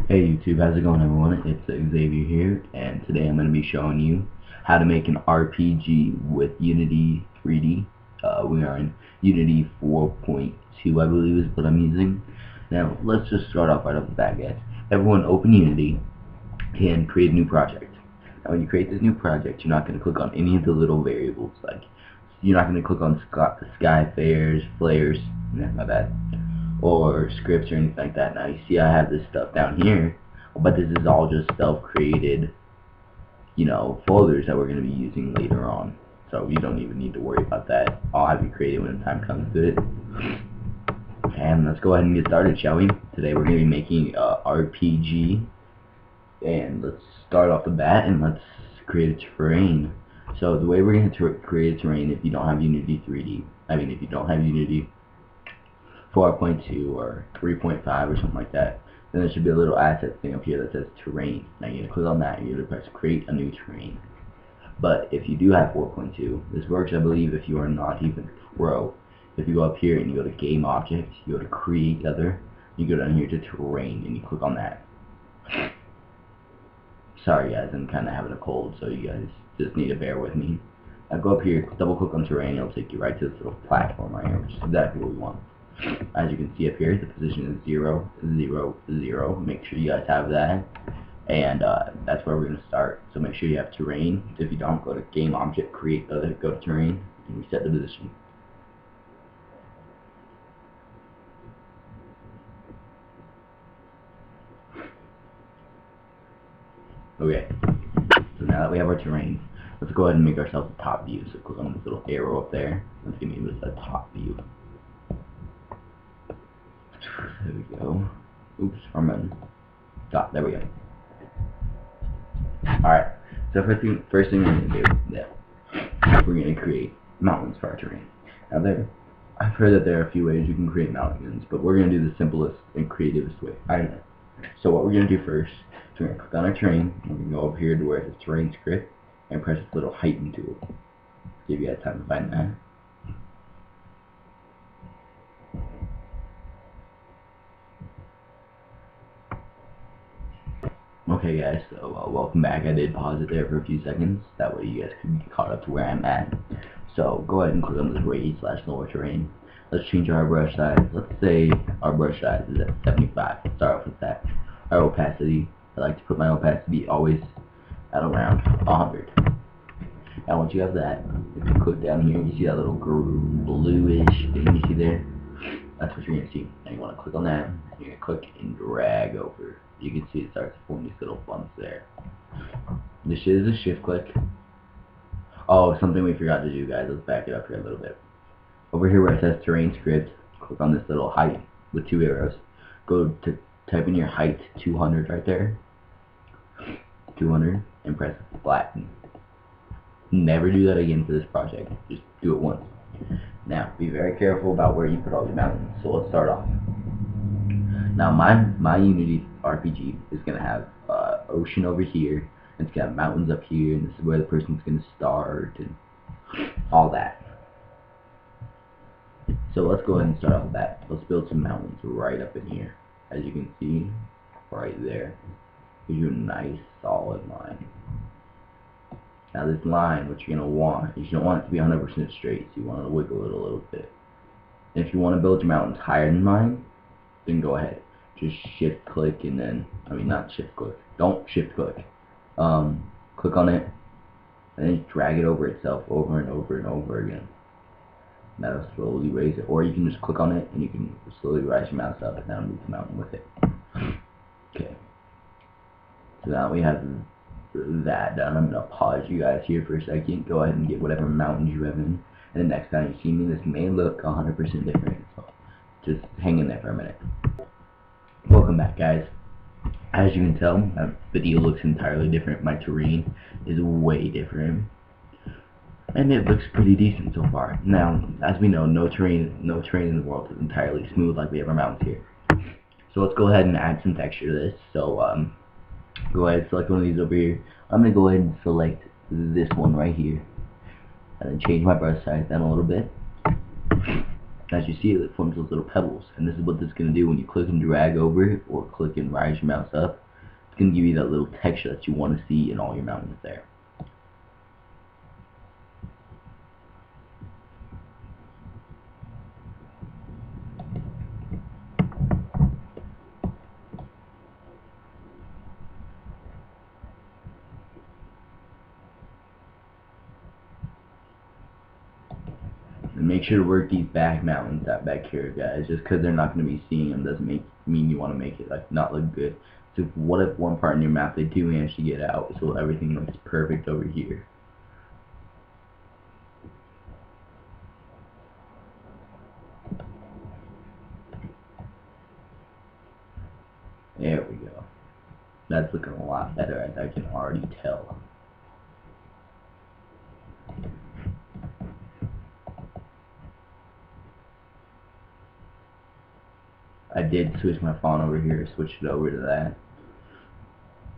Hey YouTube, how's it going everyone? It's Xavier here, and today I'm going to be showing you how to make an RPG with Unity 3D. We are in Unity 4.2, I believe is what I'm using. Now, let's just start off right off the bat, guys. Everyone open Unity and create a new project. Now, when you create this new project, you're not going to click on any of the little variables. Like, you're not going to click on sky flares, nah, my bad, or scripts or anything like that. Now you see I have this stuff down here, but this is all just self-created, folders that we're going to be using later on. So you don't even need to worry about that. I'll have you create it when the time comes to it. And let's go ahead and get started, shall we? Today we're going to be making RPG, and let's start off the bat and let's create a terrain. So the way we're going to create a terrain, if you don't have Unity 3D, if you don't have Unity 4.2 or 3.5 or something like that, then there should be a little asset thing up here that says terrain. Now you're going to click on that and you're going to press create a new terrain. But if you do have 4.2, this works, I believe, if you are not even pro. If you go up here and you go to game object, you go to create other, you go down here to terrain and you click on that. Sorry guys, I'm kind of having a cold, so you guys just need to bear with me. Now go up here, double click on terrain, it'll take you right to this little platform right here, which is exactly what we want. As you can see up here, the position is 0, 0, 0. Make sure you guys have that, and that's where we're going to start. So make sure you have terrain. If you don't, go to game object, create other, go to terrain, and reset the position. Okay, so now that we have our terrain, let's go ahead and make ourselves a top view. So click on this little arrow up there. Let's give me a top view. There we go. Oops, wrong button. There we go. Alright, so first thing we're going to do, we're going to create mountains for our terrain. Now I've heard that there are a few ways you can create mountains, but we're going to do the simplest and creativest way. So what we're going to do first is we're going to click on our terrain, and we're going to go over here to where it says terrain script, and press this little heighten tool. Give you guys time to find that. Okay guys, so welcome back. I did pause it there for a few seconds, that way you guys could get caught up to where I'm at. So go ahead and click on this raise/lower terrain. Let's change our brush size. Let's say our brush size is at 75. Start off with that. Our opacity, I like to put my opacity always at around 100. Now once you have that, if you click down here, you see that little bluish thing you see there? That's what you're going to see. Now you want to click on that, and you're going to click and drag over. You can see it starts to form these little bumps there. This is a shift click. Oh, something we forgot to do, guys. Let's back it up here a little bit. Over here where it says terrain script, click on this little height with 2 arrows. Go to type in your height 200 right there. 200 and press flatten. Never do that again for this project. Just do it once. Now, be very careful about where you put all your mountains. So let's start off. Now my Unity RPG is going to have ocean over here, and it's going to have mountains up here, and this is where the person's going to start, and all that. So let's go ahead and start off with that. Let's build some mountains right up in here. As you can see, right there. Gives you a nice solid line. Now this line, what you're going to want is you don't want it to be 100% straight, so you want to wiggle it a little bit. And if you want to build your mountains higher than mine, then go ahead. Just shift click and then, not shift click. Don't shift click. Click on it and then drag it over itself over and over and over again. That'll slowly raise it. Or you can just click on it and you can slowly rise your mouse up and then move the mountain with it. Okay. So now we have that done. I'm going to pause you guys here for a second. Go ahead and get whatever mountains you have in. And the next time you see me, this may look 100% different. So just hang in there for a minute. Welcome back, guys. As you can tell, my video looks entirely different. My terrain is way different, and it looks pretty decent so far. Now, as we know, no terrain in the world is entirely smooth like we have our mountains here. So let's go ahead and add some texture to this. So go ahead and select one of these over here. I'm going to go ahead and select this one right here, and then change my brush size down a little bit. As you see, it forms those little pebbles, and this is what this is going to do when you click and drag over it, or click and rise your mouse up. It's going to give you that little texture that you want to see in all your mountains there. And make sure to work these back mountains out back here, guys. Just because they're not going to be seeing them doesn't mean you want to make it like not look good. So what if one part in your map they do manage to get out, so everything looks perfect over here? There we go. That's looking a lot better, as I can already tell. I did switch my font over here, switched it over to that.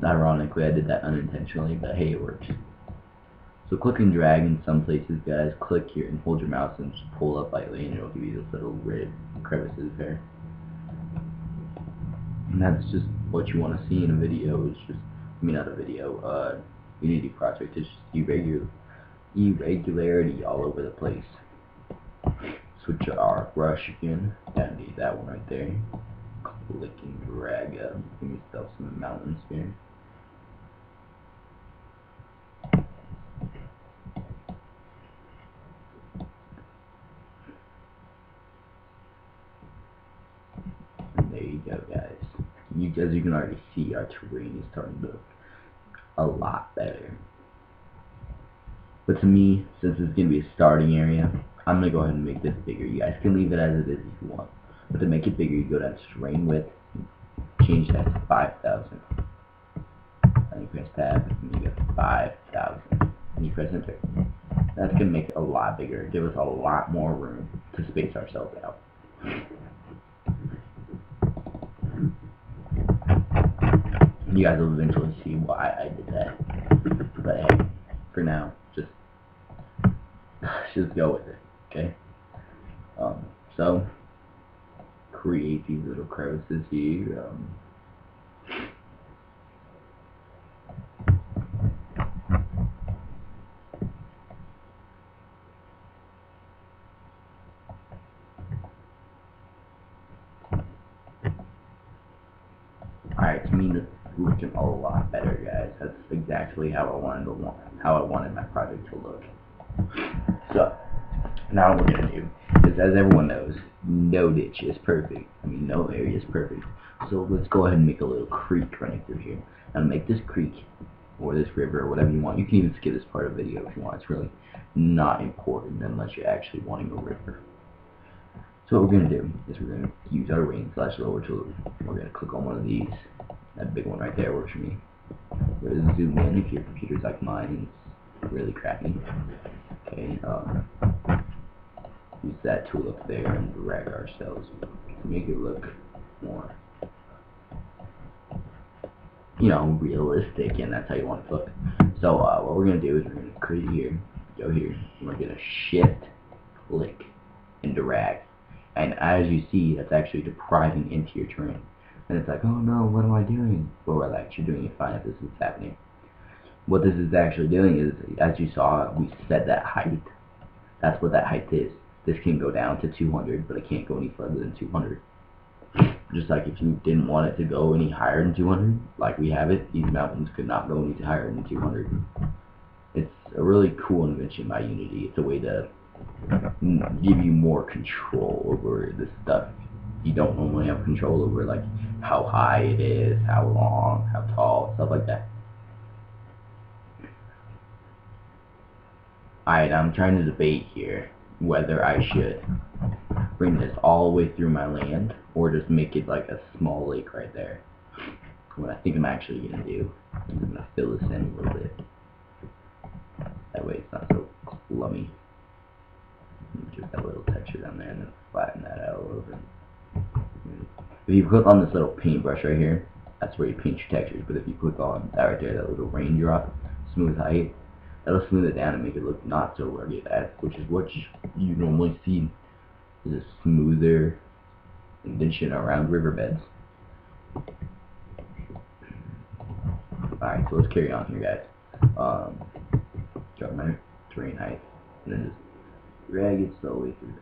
Ironically, I did that unintentionally, but hey, it works. So click and drag in some places, guys. Click here and hold your mouse and just pull up lightly, and it'll give you those little red crevices there. And that's just what you want to see in a video. It's just, I mean, not a video, Unity project. It's just irregularity all over the place. Switch to our brush again. Down to that one right there. Click and drag up. Give yourself some mountains here. And there you go, guys. As you can already see, our terrain is starting to look a lot better. But to me, since it's going to be a starting area, I'm going to go ahead and make this bigger. You guys can leave it as it is if you want. But to make it bigger, you go down to terrain width, change that to 5,000. And you press tab, and you get 5,000. And you press enter. That's going to make it a lot bigger, give us a lot more room to space ourselves out. You guys will eventually see why I did that. But hey, for now, just go with it, okay? So create these little crevices here. Alright, to me, this is looking a lot better, guys. That's exactly how I wanted my project to look. So now what we're gonna do is, as everyone knows, no ditch is perfect. I mean, no area is perfect. So let's go ahead and make a little creek running through here. And make this creek, or this river, or whatever you want. You can even skip this part of the video if you want. It's really not important unless you're actually wanting a river. So what we're gonna do is we're gonna use our ring/lower tool. We're gonna click on one of these. That big one right there works for me. We're gonna zoom in if your computer's like mine. It's really crappy. Okay, use that tool up there and drag ourselves to make it look more, you know, realistic, and that's how you want it to look. So what we're gonna do is we're gonna create here, go here, and we're gonna shift, click, and drag. And as you see, that's actually depriving into your terrain. And it's like, oh no, what am I doing? Well, relax, you're doing it fine if this is happening. What this is actually doing is, as you saw, we set that height. That's what that height is. This can go down to 200, but it can't go any further than 200. Just like if you didn't want it to go any higher than 200, like we have it, these mountains could not go any higher than 200. It's a really cool invention by Unity. It's a way to give you more control over this stuff you don't normally have control over, like how high it is, how long, how tall, stuff like that. Alright, I'm trying to debate here whether I should bring this all the way through my land or just make it like a small lake right there. What I think I'm actually going to do is I'm going to fill this in a little bit. That way it's not so clummy. Just that little texture down there and then flatten that out a little bit. If you click on this little paintbrush right here, that's where you paint your textures. But if you click on that right there, that little raindrop, smooth height, that'll smooth it down and make it look not so rugged, which is what you normally see is a smoother condition around riverbeds. Alright, so let's carry on here, guys. Drop my terrain height, and then just drag it slowly through.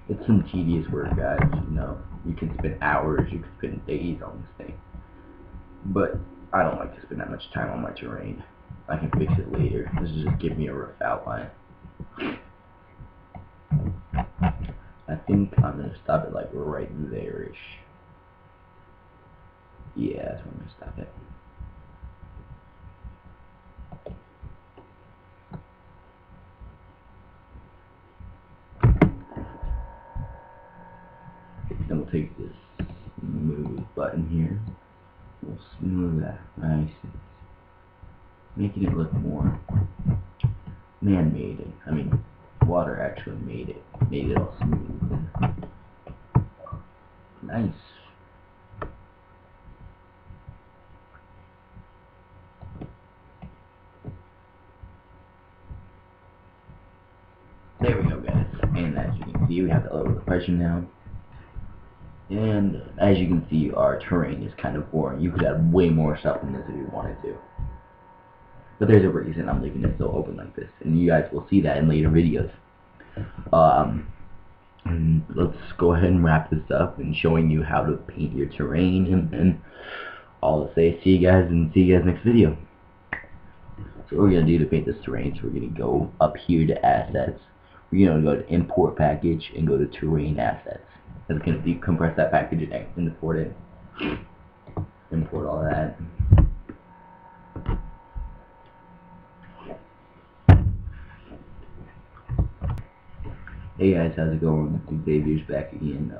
It's some tedious work, guys. You know, you can spend hours, you can spend days on this thing. But I don't like to spend that much time on my terrain. I can fix it later. This is just give me a rough outline. I think I'm gonna stop it like right there-ish. Yeah, that's where I'm gonna stop it. Then we'll take this smooth button here. We'll smooth that nice, making it look more man-made. I mean, water actually made it all smooth. Nice. There we go, guys. And as you can see, we have to lower the pressure now. And as you can see, our terrain is kind of boring. You could add way more stuff in this if you wanted to. But there's a reason I'm leaving it so open like this, and you guys will see that in later videos. And let's go ahead and wrap this up and showing you how to paint your terrain, and then I'll say see you guys next video. So what we're gonna do to paint this terrain, so we're gonna go up here to assets. We're gonna go to import package and go to terrain assets. It's gonna decompress that package and import it. Import all that. Hey guys, how's it going? Xavier's back again.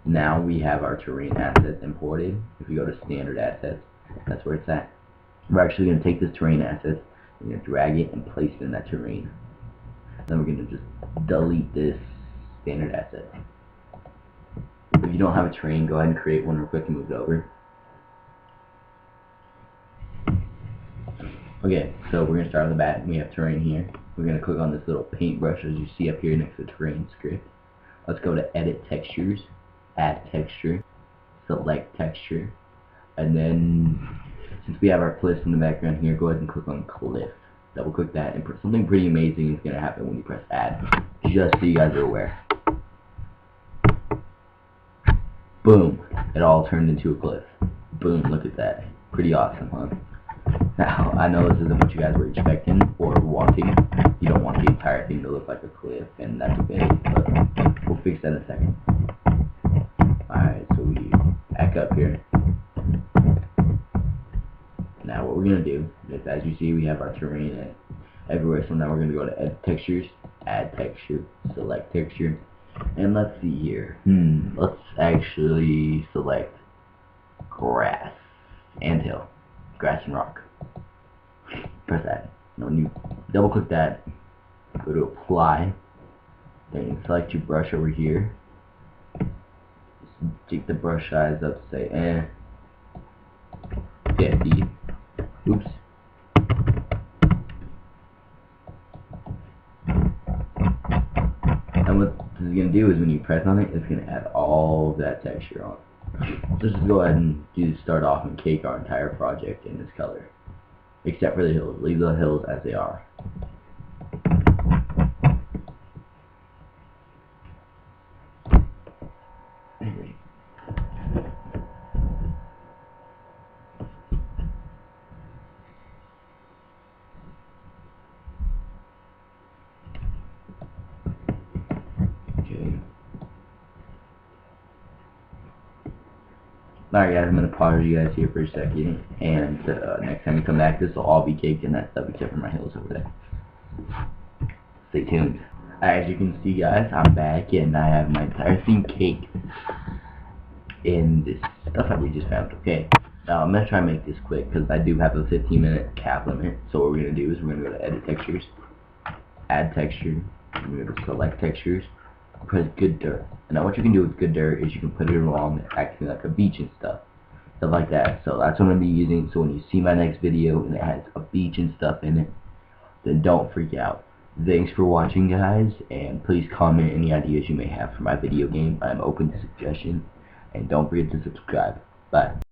Now we have our terrain assets imported. If we go to standard assets, that's where it's at. We're actually going to take this terrain assets, we're going to drag it and place it in that terrain. Then we're going to just delete this standard asset. If you don't have a terrain, go ahead and create one real quick and move it over. Okay, so we're going to start on the bat. We have terrain here. We're going to click on this little paintbrush as you see up here next to terrain script. Let's go to edit textures, add texture, select texture, and then since we have our cliffs in the background here, go ahead and click on cliff. Double click that, and something pretty amazing is going to happen when you press add, just so you guys are aware. Boom, it all turned into a cliff. Boom, look at that. Pretty awesome, huh? Now, I know this isn't what you guys were expecting or wanting. You don't want the entire thing to look like a cliff, and that's okay, but we'll fix that in a second. Alright, so we back up here. Now what we're going to do is, as you see, we have our terrain everywhere, so now we're going to go to edit textures, add texture, select texture, and let's see here. Let's actually select grass and hill. Grass and rock. Press that. Now when you double click that, go to apply, then select your brush over here. Just take the brush size up, say 50. Oops. And what this is going to do is when you press on it, it's going to add all of that texture on. So just go ahead and start off and cake our entire project in this color. Except for the hills. Leave the hills as they are. Alright guys, I'm going to pause you guys here for a second, and next time you come back, this will all be caked in that stuff except for my hills over there. Stay tuned. As you can see guys, I'm back, and I have my entire thing caked in this stuff that we just found. Okay, now I'm going to try and make this quick, because I do have a 15-minute cap limit. So what we're going to do is we're going to go to edit textures, add texture, we're going to go to select textures, press good dirt. And now what you can do with good dirt is you can put it along acting like a beach and stuff like that. So that's what I'm going to be using. So when you see my next video and it has a beach and stuff in it, then don't freak out. Thanks for watching, guys, and please comment any ideas you may have for my video game. I'm open to suggestions, and don't forget to subscribe. Bye.